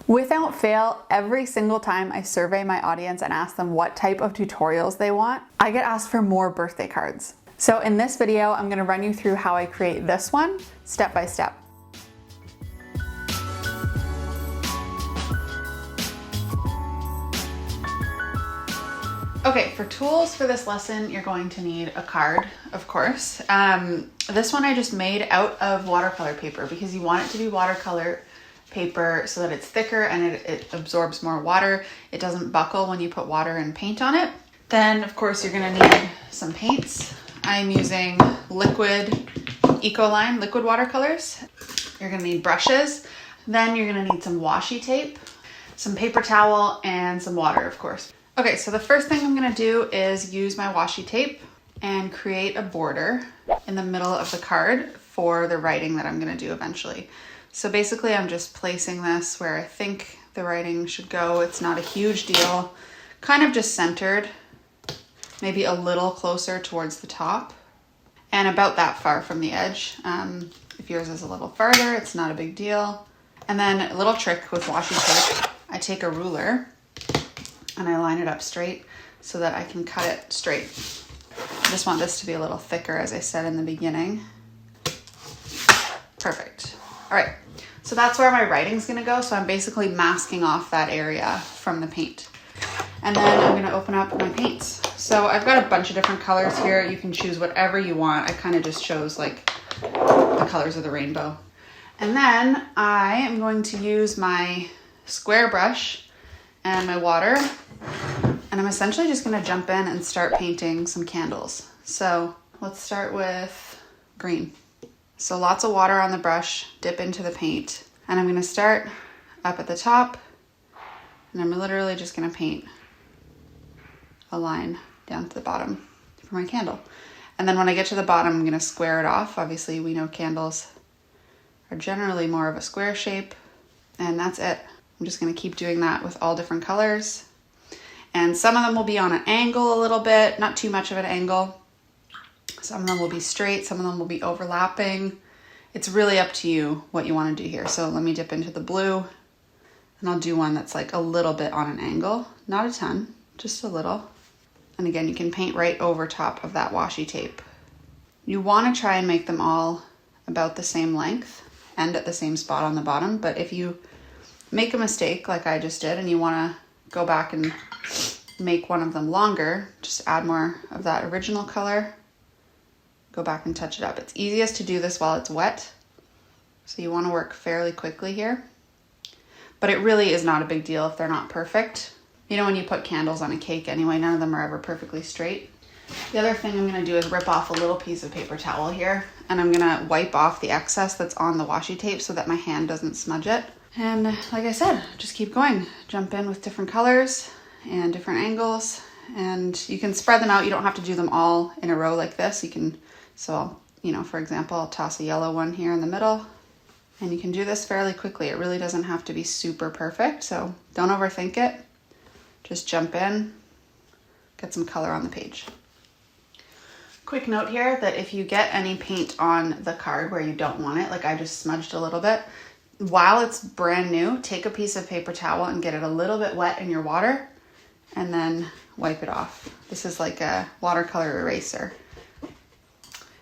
Without fail, every single time I survey my audience and ask them what type of tutorials they want, I get asked for more birthday cards. So in this video, I'm gonna run you through how I create this one step by step. Okay, for tools for this lesson, you're going to need a card, of course. This one I just made out of watercolor paper because you want it to be watercolor paper so that it's thicker and it absorbs more water. It doesn't buckle when you put water and paint on it. Then, of course, you're gonna need some paints. I'm using liquid Ecoline liquid watercolors. You're gonna need brushes. Then you're gonna need some washi tape, some paper towel, and some water, of course. Okay, so the first thing I'm gonna do is use my washi tape and create a border in the middle of the card for the writing that I'm gonna do eventually. So basically I'm just placing this where I think the writing should go. It's not a huge deal, kind of just centered, maybe a little closer towards the top and about that far from the edge. If yours is a little farther, it's not a big deal. And then a little trick with washi tape, I take a ruler and I line it up straight so that I can cut it straight. I just want this to be a little thicker, as I said in the beginning. Perfect. All right, so that's where my writing's gonna go. So I'm basically masking off that area from the paint. And then I'm gonna open up my paints. So I've got a bunch of different colors here. You can choose whatever you want. I kind of just chose like the colors of the rainbow. And then I am going to use my square brush and my water. And I'm essentially just gonna jump in and start painting some candles. So let's start with green. So lots of water on the brush, dip into the paint, and I'm gonna start up at the top, and I'm literally just gonna paint a line down to the bottom for my candle. And then when I get to the bottom, I'm gonna square it off. Obviously, we know candles are generally more of a square shape, and that's it. I'm just gonna keep doing that with all different colors. And some of them will be on an angle a little bit, not too much of an angle. Some of them will be straight, some of them will be overlapping. It's really up to you what you want to do here. So let me dip into the blue and I'll do one that's like a little bit on an angle, not a ton, just a little. And again, you can paint right over top of that washi tape. You want to try and make them all about the same length and at the same spot on the bottom. But if you make a mistake like I just did and you want to go back and make one of them longer, just add more of that original color. Go back and touch it up. It's easiest to do this while it's wet. So you want to work fairly quickly here. But it really is not a big deal if they're not perfect. You know, when you put candles on a cake anyway, none of them are ever perfectly straight. The other thing I'm going to do is rip off a little piece of paper towel here. And I'm going to wipe off the excess that's on the washi tape so that my hand doesn't smudge it. And like I said, just keep going. Jump in with different colors and different angles. And you can spread them out. You don't have to do them all in a row like this. You can... So, you know, for example, I'll toss a yellow one here in the middle and you can do this fairly quickly. It really doesn't have to be super perfect, so don't overthink it. Just jump in, get some color on the page. Quick note here that if you get any paint on the card where you don't want it, like I just smudged a little bit, while it's brand new, take a piece of paper towel and get it a little bit wet in your water and then wipe it off. This is like a watercolor eraser.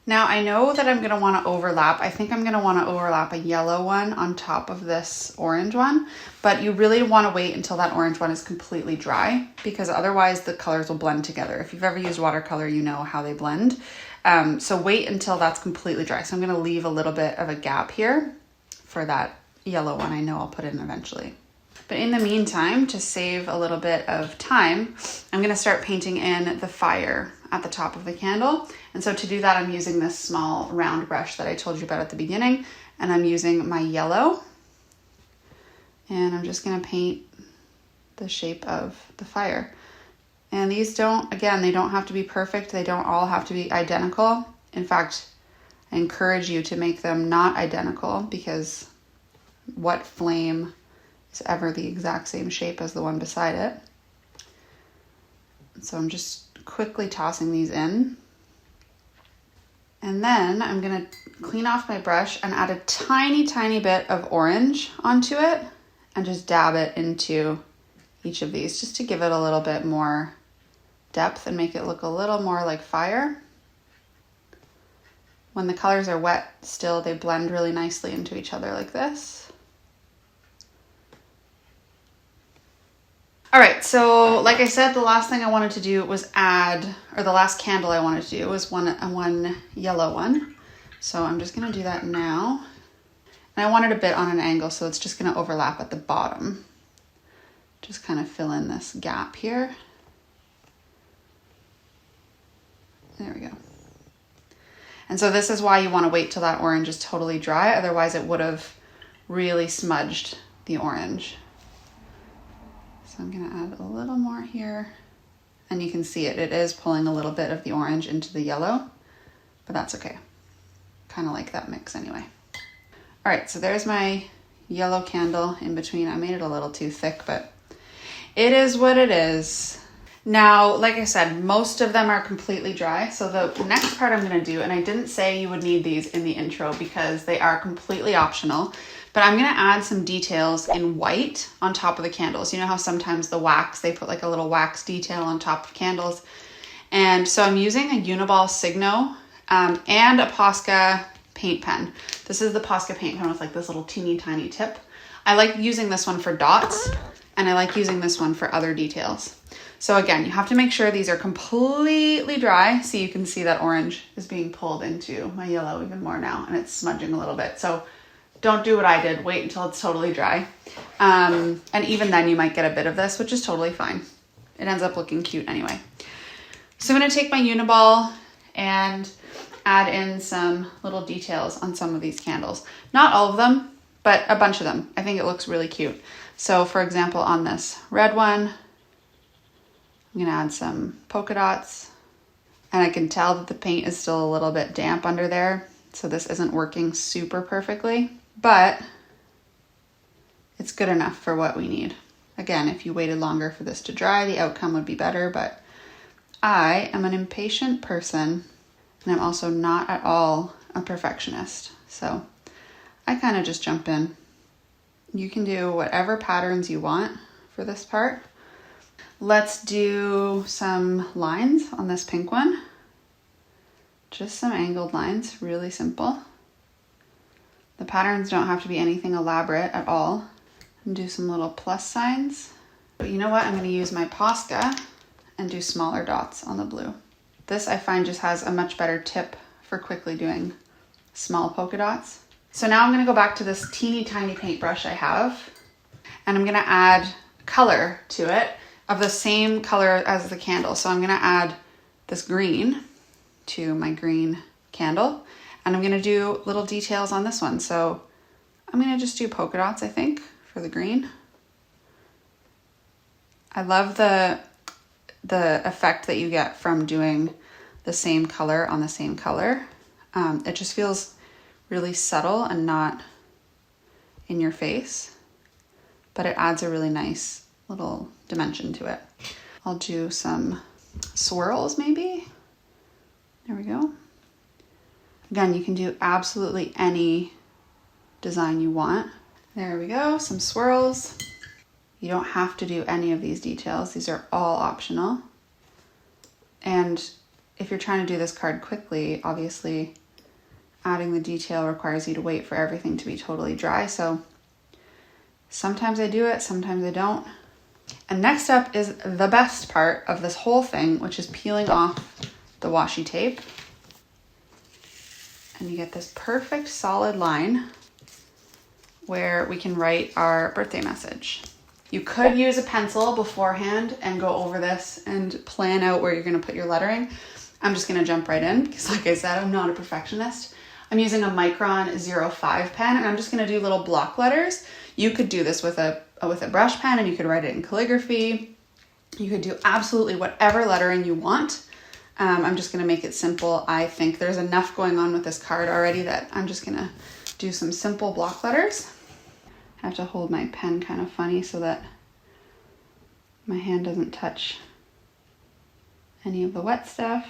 Now I know that I'm gonna wanna overlap. I think I'm gonna wanna overlap a yellow one on top of this orange one, but you really wanna wait until that orange one is completely dry because otherwise the colors will blend together. If you've ever used watercolor, you know how they blend. So wait until that's completely dry. So I'm gonna leave a little bit of a gap here for that yellow one. I know I'll put in eventually. But in the meantime, to save a little bit of time, I'm gonna start painting in the fire at the top of the candle. And so to do that, I'm using this small round brush that I told you about at the beginning, and I'm using my yellow. And I'm just gonna paint the shape of the fire. And these don't, again, they don't have to be perfect. They don't all have to be identical. In fact, I encourage you to make them not identical because what flame is ever the exact same shape as the one beside it? So I'm just quickly tossing these in. And then I'm gonna clean off my brush and add a tiny, tiny bit of orange onto it and just dab it into each of these just to give it a little bit more depth and make it look a little more like fire. When the colors are wet still, they blend really nicely into each other like this. All right, so like I said, the last thing I wanted to do was add, or the last candle I wanted to do was one yellow one. So I'm just gonna do that now. And I want it a bit on an angle, so it's just gonna overlap at the bottom. Just kind of fill in this gap here. There we go. And so this is why you want to wait till that orange is totally dry, otherwise it would have really smudged the orange. So I'm going to add a little more here, and you can see it is pulling a little bit of the orange into the yellow, but that's okay. Kind of like that mix anyway. All right, so there's my yellow candle in between. I made it a little too thick, but it is what it is. Now, like I said, most of them are completely dry. So the next part I'm gonna do, and I didn't say you would need these in the intro because they are completely optional, but I'm gonna add some details in white on top of the candles. You know how sometimes the wax, they put like a little wax detail on top of candles. And so I'm using a Uniball Signo and a Posca paint pen. This is the Posca paint pen with like this little teeny tiny tip. I like using this one for dots, and I like using this one for other details. So again, you have to make sure these are completely dry so you can see that orange is being pulled into my yellow even more now, and it's smudging a little bit. So don't do what I did, wait until it's totally dry. And even then you might get a bit of this, which is totally fine. It ends up looking cute anyway. So I'm gonna take my Uniball and add in some little details on some of these candles. Not all of them, but a bunch of them. I think it looks really cute. So for example, on this red one, I'm gonna add some polka dots, and I can tell that the paint is still a little bit damp under there, so this isn't working super perfectly, but it's good enough for what we need. Again, if you waited longer for this to dry, the outcome would be better, but I am an impatient person, and I'm also not at all a perfectionist, so I kind of just jump in. You can do whatever patterns you want for this part. Let's do some lines on this pink one. Just some angled lines, really simple. The patterns don't have to be anything elaborate at all. And do some little plus signs. But you know what? I'm going to use my Posca and do smaller dots on the blue. This I find just has a much better tip for quickly doing small polka dots. So now I'm going to go back to this teeny tiny paintbrush I have, and I'm going to add color to it of the same color as the candle. So I'm going to add this green to my green candle, and I'm going to do little details on this one. So I'm going to just do polka dots, I think, for the green. I love the effect that you get from doing the same color on the same color. It just feels really subtle and not in your face, but it adds a really nice little dimension to it. I'll do some swirls maybe. There we go. Again, you can do absolutely any design you want. There we go, some swirls. You don't have to do any of these details. These are all optional. And if you're trying to do this card quickly, obviously adding the detail requires you to wait for everything to be totally dry. So sometimes I do it, sometimes I don't. And next up is the best part of this whole thing, which is peeling off the washi tape. And you get this perfect solid line where we can write our birthday message. You could use a pencil beforehand and go over this and plan out where you're gonna put your lettering. I'm just gonna jump right in because, like I said, I'm not a perfectionist. I'm using a Micron 05 pen, and I'm just gonna do little block letters. You could do this with a brush pen, and you could write it in calligraphy. You could do absolutely whatever lettering you want. I'm just gonna make it simple. I think there's enough going on with this card already that I'm just gonna do some simple block letters. I have to hold my pen kind of funny so that my hand doesn't touch any of the wet stuff.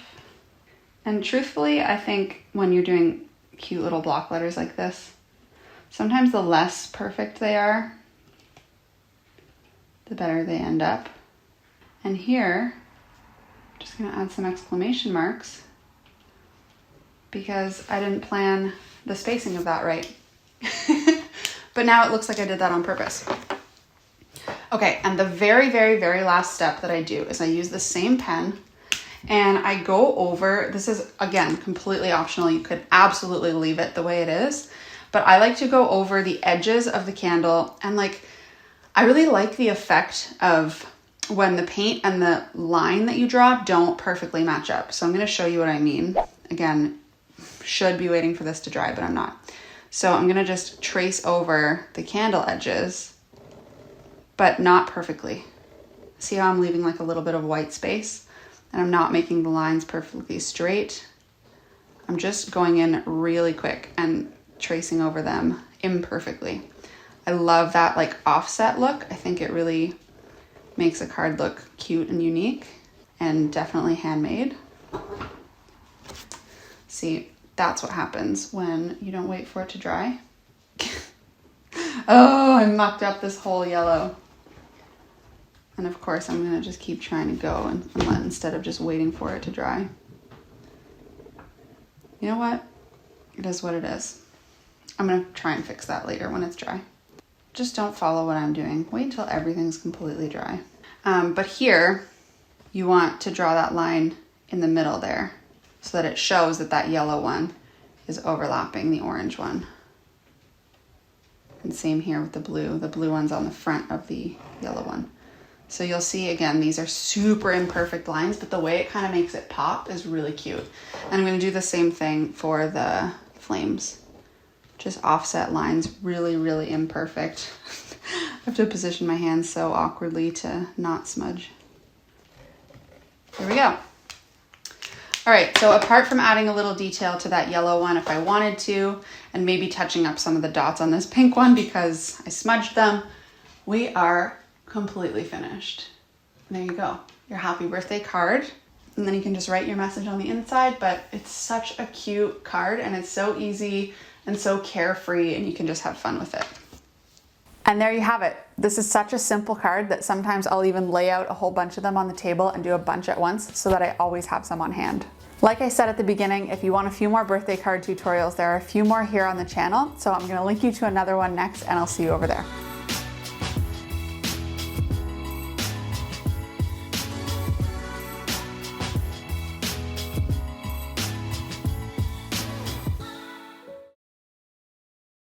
And truthfully, I think when you're doing cute little block letters like this, sometimes the less perfect they are, the better they end up. And here, I'm just gonna add some exclamation marks because I didn't plan the spacing of that right. But now it looks like I did that on purpose. Okay, and the very, very, very last step that I do is I use the same pen and I go over, this is again, completely optional. You could absolutely leave it the way it is, but I like to go over the edges of the candle and like, I really like the effect of when the paint and the line that you draw don't perfectly match up. So I'm gonna show you what I mean. Again, should be waiting for this to dry, but I'm not. So I'm gonna just trace over the candle edges, but not perfectly. See how I'm leaving like a little bit of white space and I'm not making the lines perfectly straight. I'm just going in really quick and tracing over them imperfectly. I love that like offset look. I think it really makes a card look cute and unique and definitely handmade. See, that's what happens when you don't wait for it to dry. Oh, I mucked up this whole yellow. And of course, I'm gonna just keep trying to go and let, instead of just waiting for it to dry. You know what? It is what it is. I'm gonna try and fix that later when it's dry. Just don't follow what I'm doing. Wait until everything's completely dry. But here, you want to draw that line in the middle there so that it shows that that yellow one is overlapping the orange one. And same here with the blue. The blue one's on the front of the yellow one. So you'll see, again, these are super imperfect lines, but the way it kind of makes it pop is really cute. And I'm gonna do the same thing for the flames. Just offset lines, really, really imperfect. I have to position my hands so awkwardly to not smudge. Here we go. All right, so apart from adding a little detail to that yellow one if I wanted to, and maybe touching up some of the dots on this pink one because I smudged them, we are completely finished. There you go, your happy birthday card. And then you can just write your message on the inside, but it's such a cute card and it's so easy and so carefree and you can just have fun with it. And there you have it. This is such a simple card that sometimes I'll even lay out a whole bunch of them on the table and do a bunch at once so that I always have some on hand. Like I said at the beginning, if you want a few more birthday card tutorials, there are a few more here on the channel. So I'm gonna link you to another one next and I'll see you over there.